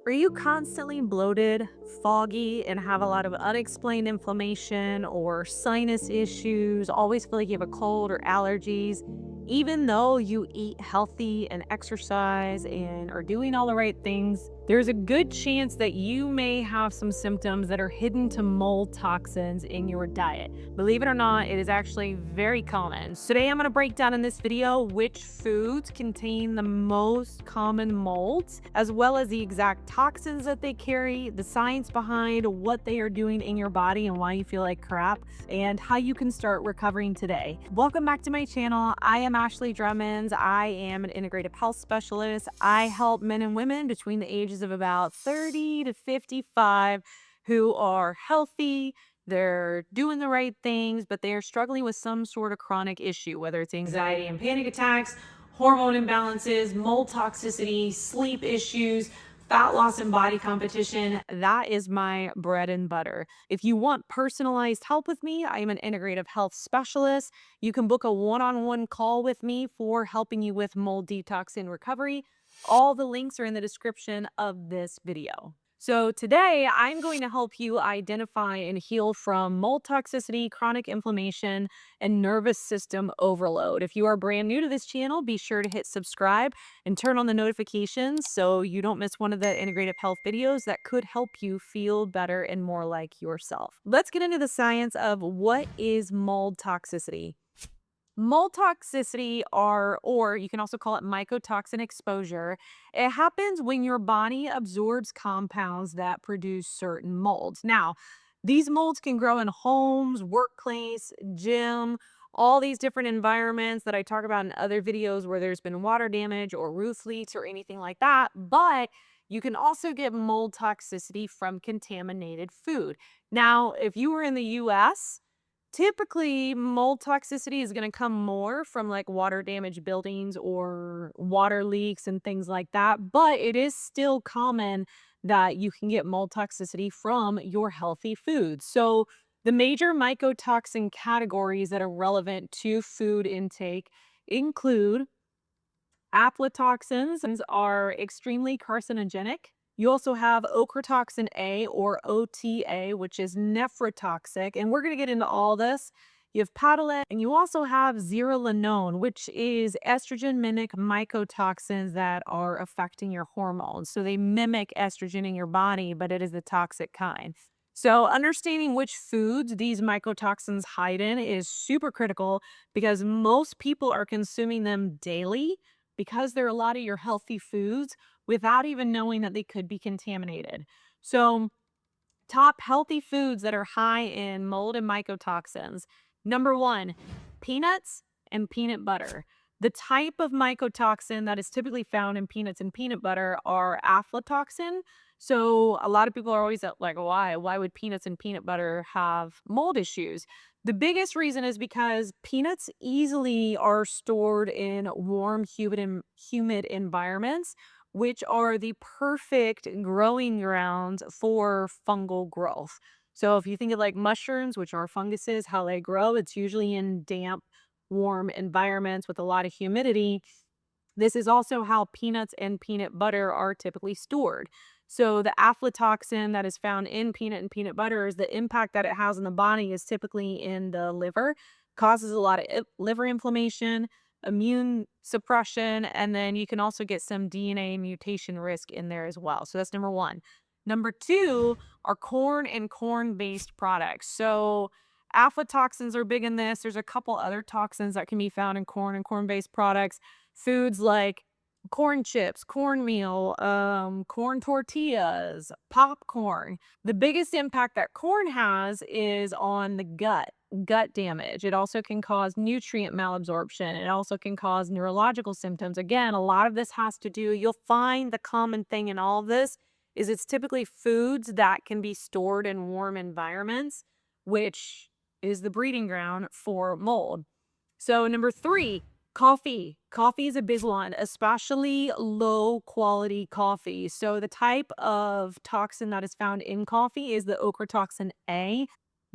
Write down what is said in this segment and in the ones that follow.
Are you constantly bloated, foggy, and have a lot of unexplained inflammation or sinus issues? Always feel like you have a cold or allergies, even though you eat healthy and exercise and are doing all the right things? There's a good chance that you may have some symptoms that are hidden to mold toxins in your diet. Believe it or not, it is actually very common. So today I'm going to break down in this video which foods contain the most common molds, as well as the exact toxins that they carry, the science behind what they are doing in your body and why you feel like crap, and how you can start recovering today. Welcome back to my channel. I am Ashley Drummond. I am an integrative health specialist. I help men and women between the ages of about 30 to 55 who are healthy, they're doing the right things, but they are struggling with some sort of chronic issue, whether it's anxiety and panic attacks, hormone imbalances, mold toxicity, sleep issues, fat loss, and body competition. That is my bread and butter. If you want personalized help with me, I am an integrative health specialist. You can book a one-on-one call with me for helping you with mold detox and recovery. All the links are in the description of this video. So today I'm going to help you identify and heal from mold toxicity, chronic inflammation, and nervous system overload. If you are brand new to this channel, be sure to hit subscribe and turn on the notifications so you don't miss one of the integrative health videos that could help you feel better and more like yourself. Let's get into the science of what is mold toxicity. Mold toxicity or you can also call it mycotoxin exposure. It happens when your body absorbs compounds that produce certain molds. Now, these molds can grow in homes, workplace, gym, all these different environments that I talk about in other videos where there's been water damage or roof leaks or anything like that. But you can also get mold toxicity from contaminated food. Now, if you were in the US, typically, mold toxicity is going to come more from like water damaged buildings or water leaks and things like that. But it is still common that you can get mold toxicity from your healthy foods. So, the major mycotoxin categories that are relevant to food intake include aflatoxins are extremely carcinogenic. You also have ochratoxin A or OTA, which is nephrotoxic, and we're going to get into all this. You have patalet, and you also have zearalenone, which is estrogen mimic mycotoxins that are affecting your hormones. So they mimic estrogen in your body, but it is the toxic kind. So understanding which foods these mycotoxins hide in is super critical because most people are consuming them daily because they're a lot of your healthy foods without even knowing that they could be contaminated. So, top healthy foods that are high in mold and mycotoxins. Number one, peanuts and peanut butter. The type of mycotoxin that is typically found in peanuts and peanut butter are aflatoxin. So a lot of people are always like, why? Why would peanuts and peanut butter have mold issues? The biggest reason is because peanuts easily are stored in warm, humid environments, which are the perfect growing grounds for fungal growth. So if you think of like mushrooms, which are funguses, how they grow, it's usually in damp, warm environments with a lot of humidity. This is also how peanuts and peanut butter are typically stored. So the aflatoxin that is found in peanut and peanut butter is the impact that it has on the body is typically in the liver, causes a lot of liver inflammation, immune suppression, and then you can also get some DNA mutation risk in there as well. So that's number one. Number two are corn and corn-based products. So aflatoxins are big in this. There's a couple other toxins that can be found in corn and corn-based products. Foods like corn chips, cornmeal, corn tortillas, popcorn. The biggest impact that corn has is on the gut damage. It also can cause nutrient malabsorption. It also can cause neurological symptoms. Again, a lot of this has to do, you'll find the common thing in all of this is it's typically foods that can be stored in warm environments, which is the breeding ground for mold. So number three, coffee. Coffee is a big one, especially low quality coffee. So the type of toxin that is found in coffee is the ochratoxin A.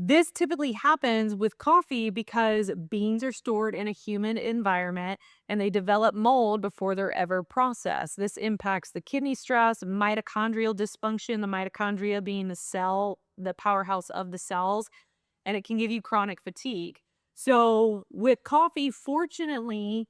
This typically happens with coffee because beans are stored in a humid environment and they develop mold before they're ever processed. This impacts the kidney stress, mitochondrial dysfunction, the mitochondria being the cell, the powerhouse of the cells, and it can give you chronic fatigue. So, with coffee, fortunately,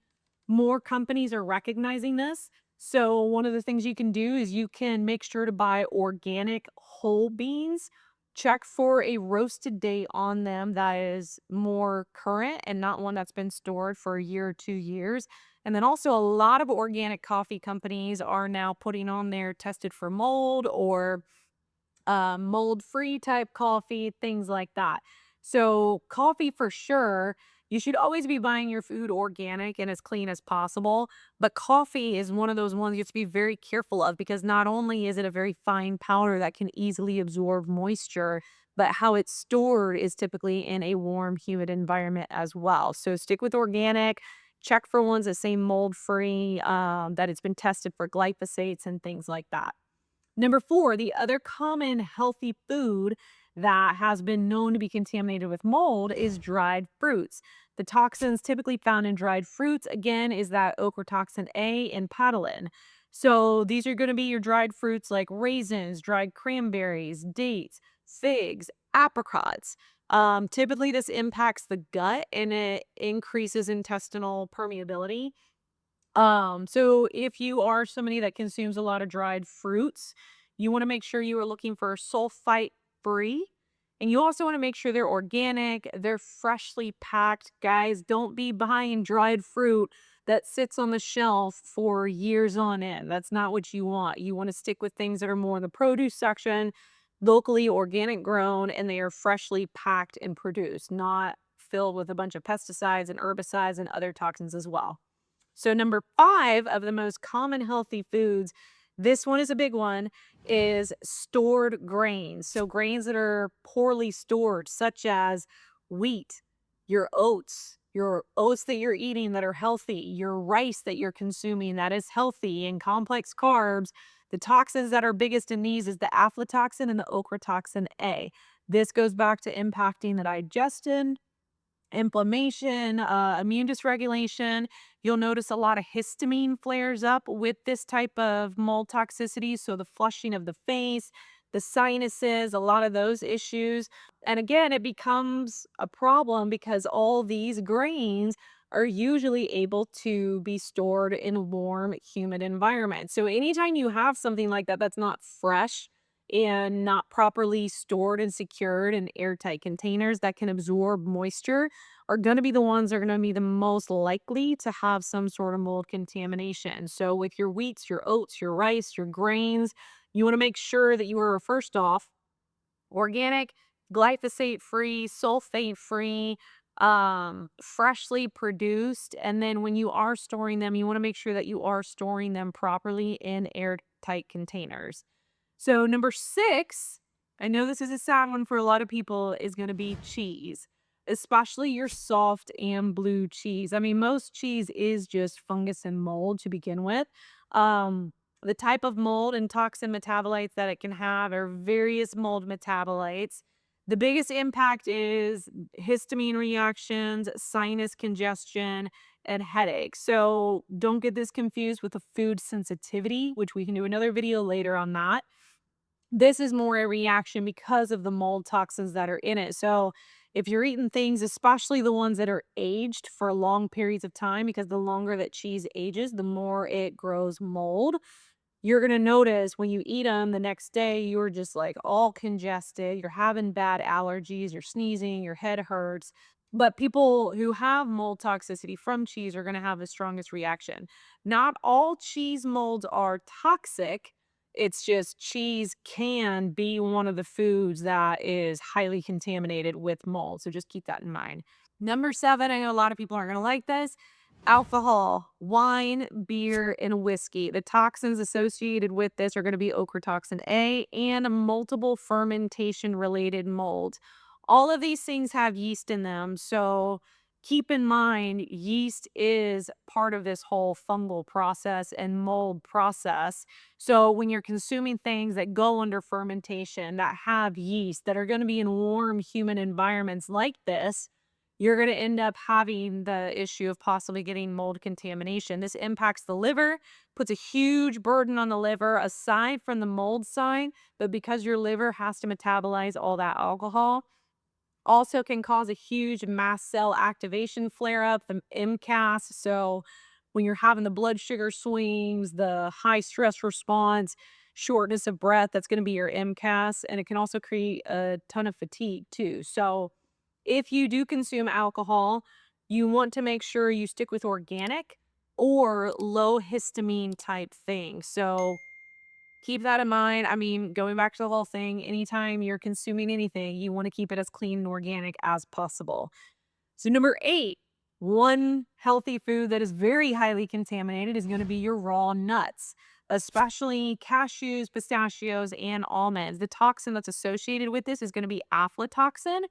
more companies are recognizing this. So, one of the things you can do is you can make sure to buy organic whole beans. Check for a roasted date on them that is more current and not one that's been stored for a year or 2 years. And then also, a lot of organic coffee companies are now putting on there tested for mold or mold-free type coffee, things like that. So, coffee for sure, you should always be buying your food organic and as clean as possible. But coffee is one of those ones you have to be very careful of because not only is it a very fine powder that can easily absorb moisture, but how it's stored is typically in a warm, humid environment as well. So, stick with organic. Check for ones that say mold free, that it's been tested for glyphosates and things like that. Number 4, the other common healthy food that has been known to be contaminated with mold is dried fruits. The toxins typically found in dried fruits, again, is that ochratoxin A and patalin. So these are going to be your dried fruits like raisins, dried cranberries, dates, figs, apricots. Typically, this impacts the gut and it increases intestinal permeability. So if you are somebody that consumes a lot of dried fruits, you want to make sure you are looking for sulfite free. And you also want to make sure they're organic, they're freshly packed. Guys, don't be buying dried fruit that sits on the shelf for years on end. That's not what you want. You want to stick with things that are more in the produce section, locally organic grown, and they are freshly packed and produced, not filled with a bunch of pesticides and herbicides and other toxins as well. So number 5 of the most common healthy foods, this one is a big one, is stored grains. So grains that are poorly stored, such as wheat, your oats that you're eating that are healthy, your rice that you're consuming that is healthy and complex carbs. The toxins that are biggest in these is the aflatoxin and the ochratoxin A. This goes back to impacting the digestion, inflammation, immune dysregulation. You'll notice a lot of histamine flares up with this type of mold toxicity. So, the flushing of the face, the sinuses, a lot of those issues. And again, it becomes a problem because all these grains are usually able to be stored in warm, humid environments. So, anytime you have something like that that's not fresh, and not properly stored and secured in airtight containers that can absorb moisture, are going to be the ones that are going to be the most likely to have some sort of mold contamination. So, with your wheats, your oats, your rice, your grains, you want to make sure that you are first off organic, glyphosate free, sulfate free, freshly produced. And then when you are storing them, you want to make sure that you are storing them properly in airtight containers. So, number 6, I know this is a sad one for a lot of people, is gonna be cheese, especially your soft and blue cheese. I mean, most cheese is just fungus and mold to begin with. The type of mold and toxin metabolites that it can have are various mold metabolites. The biggest impact is histamine reactions, sinus congestion, and headache. So, don't get this confused with a food sensitivity, which we can do another video later on that. This is more a reaction because of the mold toxins that are in it. So, if you're eating things, especially the ones that are aged for long periods of time, because the longer that cheese ages, the more it grows mold, you're going to notice when you eat them the next day, you're just like all congested, you're having bad allergies, you're sneezing, your head hurts. But people who have mold toxicity from cheese are going to have the strongest reaction. Not all cheese molds are toxic. It's just cheese can be one of the foods that is highly contaminated with mold. So just keep that in mind. Number 7, I know a lot of people aren't going to like this. Alcohol, wine, beer, and whiskey. The toxins associated with this are going to be ochratoxin A and multiple fermentation related molds. All of these things have yeast in them. So keep in mind yeast is part of this whole fungal process and mold process. So when you're consuming things that go under fermentation that have yeast that are going to be in warm human environments like this, you're going to end up having the issue of possibly getting mold contamination. This impacts the liver, puts a huge burden on the liver aside from the mold side, but because your liver has to metabolize all that alcohol, also can cause a huge mast cell activation flare up, the MCAS. So when you're having the blood sugar swings, the high stress response, shortness of breath, that's going to be your MCAS. And it can also create a ton of fatigue too. So if you do consume alcohol, you want to make sure you stick with organic or low histamine type things. So keep that in mind. I mean, going back to the whole thing, anytime you're consuming anything, you want to keep it as clean and organic as possible. So, number 8, one healthy food that is very highly contaminated is going to be your raw nuts, especially cashews, pistachios, and almonds. The toxin that's associated with this is going to be aflatoxin.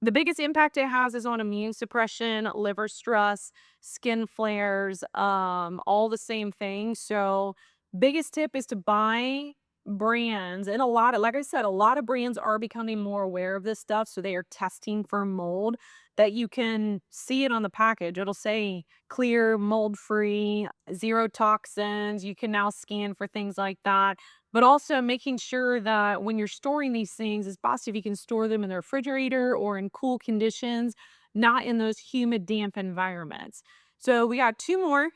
The biggest impact it has is on immune suppression, liver stress, skin flares, all the same thing. So, biggest tip is to buy brands, and a lot of, like I said, a lot of brands are becoming more aware of this stuff. So, they are testing for mold that you can see it on the package. It'll say clear, mold free, zero toxins. You can now scan for things like that, but also making sure that when you're storing these things, it's best if you can store them in the refrigerator or in cool conditions, not in those humid, damp environments. So we got 2 more.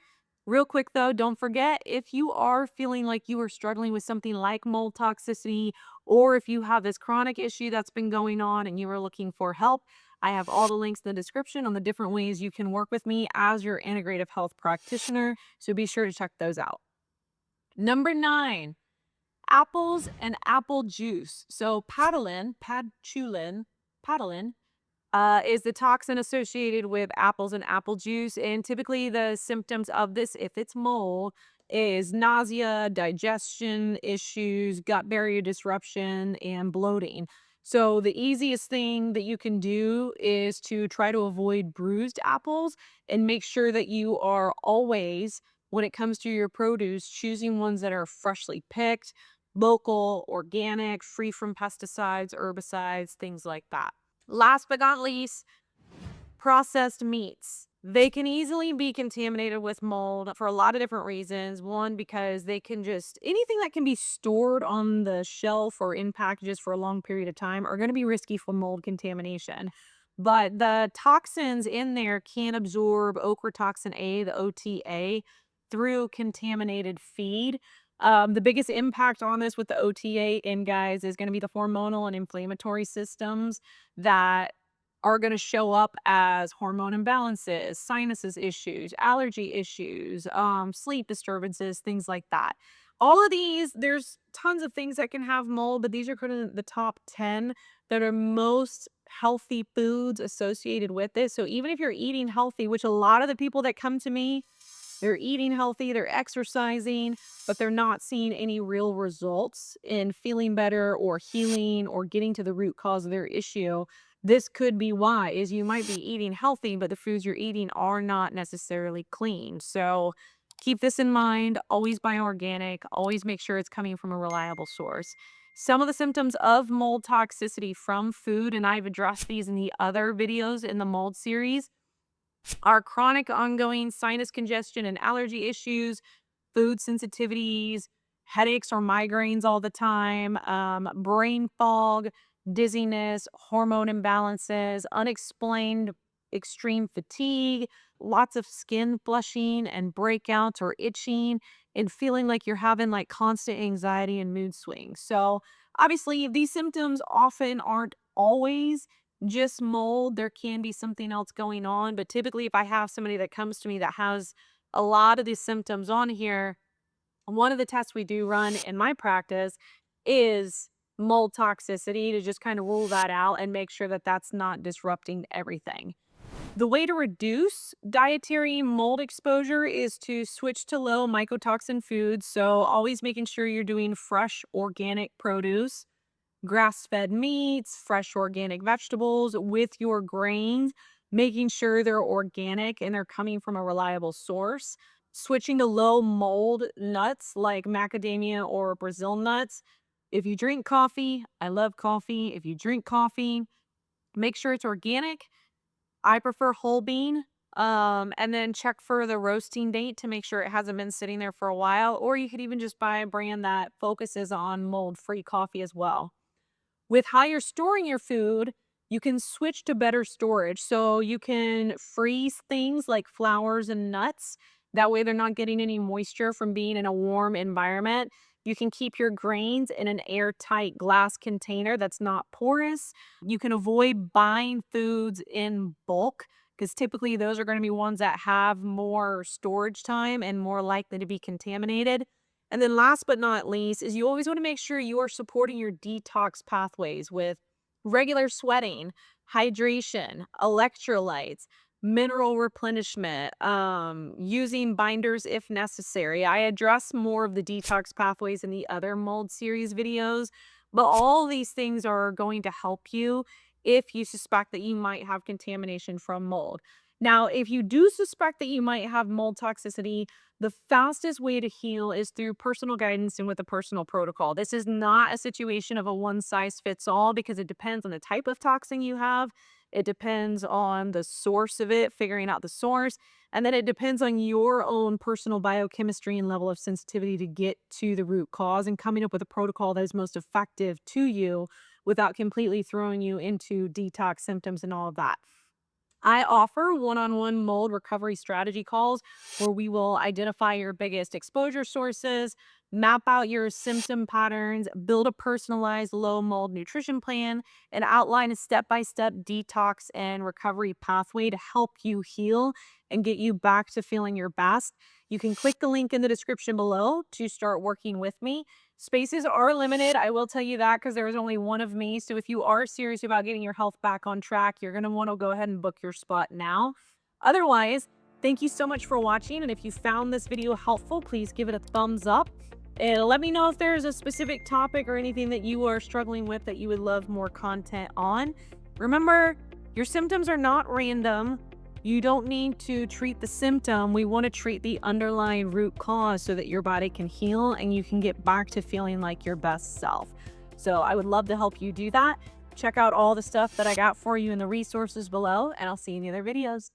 Real quick though, don't forget, if you are feeling like you are struggling with something like mold toxicity, or if you have this chronic issue that's been going on and you are looking for help, I have all the links in the description on the different ways you can work with me as your integrative health practitioner. So be sure to check those out. Number 9, apples and apple juice. So padulin, is the toxin associated with apples and apple juice. And typically, the symptoms of this, if it's mold, is nausea, digestion issues, gut barrier disruption, and bloating. So, the easiest thing that you can do is to try to avoid bruised apples and make sure that you are always, when it comes to your produce, choosing ones that are freshly picked, local, organic, free from pesticides, herbicides, things like that. Last but not least, processed meats. They can easily be contaminated with mold for a lot of different reasons. One, because they can just, anything that can be stored on the shelf or in packages for a long period of time are going to be risky for mold contamination. But the toxins in there can absorb ochratoxin A, the OTA, through contaminated feed. The biggest impact on this with the OTA in, guys, is going to be the hormonal and inflammatory systems that are going to show up as hormone imbalances, sinuses issues, allergy issues, sleep disturbances, things like that. All of these, there's tons of things that can have mold, but these are kind of the top 10 that are most healthy foods associated with this. So even if you're eating healthy, which a lot of the people that come to me, they're eating healthy, they're exercising, but they're not seeing any real results in feeling better or healing or getting to the root cause of their issue. This could be why, is you might be eating healthy, but the foods you're eating are not necessarily clean. So keep this in mind. Always buy organic. Always make sure it's coming from a reliable source. Some of the symptoms of mold toxicity from food, and I've addressed these in the other videos in the mold series, are chronic ongoing sinus congestion and allergy issues, food sensitivities, headaches or migraines all the time, brain fog, dizziness, hormone imbalances, unexplained extreme fatigue, lots of skin flushing and breakouts or itching, and feeling like you're having like constant anxiety and mood swings. So, obviously, these symptoms often aren't always just mold. There can be something else going on, but typically, if I have somebody that comes to me that has a lot of these symptoms on here, one of the tests we do run in my practice is mold toxicity to just kind of rule that out and make sure that that's not disrupting everything. The way to reduce dietary mold exposure is to switch to low mycotoxin foods. So, always making sure you're doing fresh organic produce, grass fed meats, fresh organic vegetables with your grains. making sure they're organic and they're coming from a reliable source, switching to low mold nuts like macadamia or Brazil nuts. If you drink coffee, I love coffee. If you drink coffee, make sure it's organic. I prefer whole bean. And then check for the roasting date to make sure it hasn't been sitting there for a while. Or you could even just buy a brand that focuses on mold free coffee as well. With how you're storing your food, you can switch to better storage. So you can freeze things like flowers and nuts. That way, they're not getting any moisture from being in a warm environment. You can keep your grains in an airtight glass container that's not porous. You can avoid buying foods in bulk because typically those are going to be ones that have more storage time and more likely to be contaminated. And then last but not least is you always want to make sure you are supporting your detox pathways with regular sweating, hydration, electrolytes, mineral replenishment, using binders if necessary. I address more of the detox pathways in the other mold series videos, but all these things are going to help you if you suspect that you might have contamination from mold. Now, if you do suspect that you might have mold toxicity, the fastest way to heal is through personal guidance and with a personal protocol. This is not a situation of a one size fits all because it depends on the type of toxin you have. It depends on the source of it, figuring out the source. And then it depends on your own personal biochemistry and level of sensitivity to get to the root cause and coming up with a protocol that is most effective to you without completely throwing you into detox symptoms and all of that. I offer one-on-one mold recovery strategy calls where we will identify your biggest exposure sources, map out your symptom patterns, build a personalized low mold nutrition plan, and outline a step-by-step detox and recovery pathway to help you heal and get you back to feeling your best. You can click the link in the description below to start working with me. Spaces are limited. I will tell you that because there is only one of me. So if you are serious about getting your health back on track, you're going to want to go ahead and book your spot now. Otherwise, thank you so much for watching. And if you found this video helpful, please give it a thumbs up. And let me know if there's a specific topic or anything that you are struggling with that you would love more content on. Remember, your symptoms are not random. You don't need to treat the symptom. We want to treat the underlying root cause so that your body can heal and you can get back to feeling like your best self. So I would love to help you do that. Check out all the stuff that I got for you in the resources below, and I'll see you in the other videos.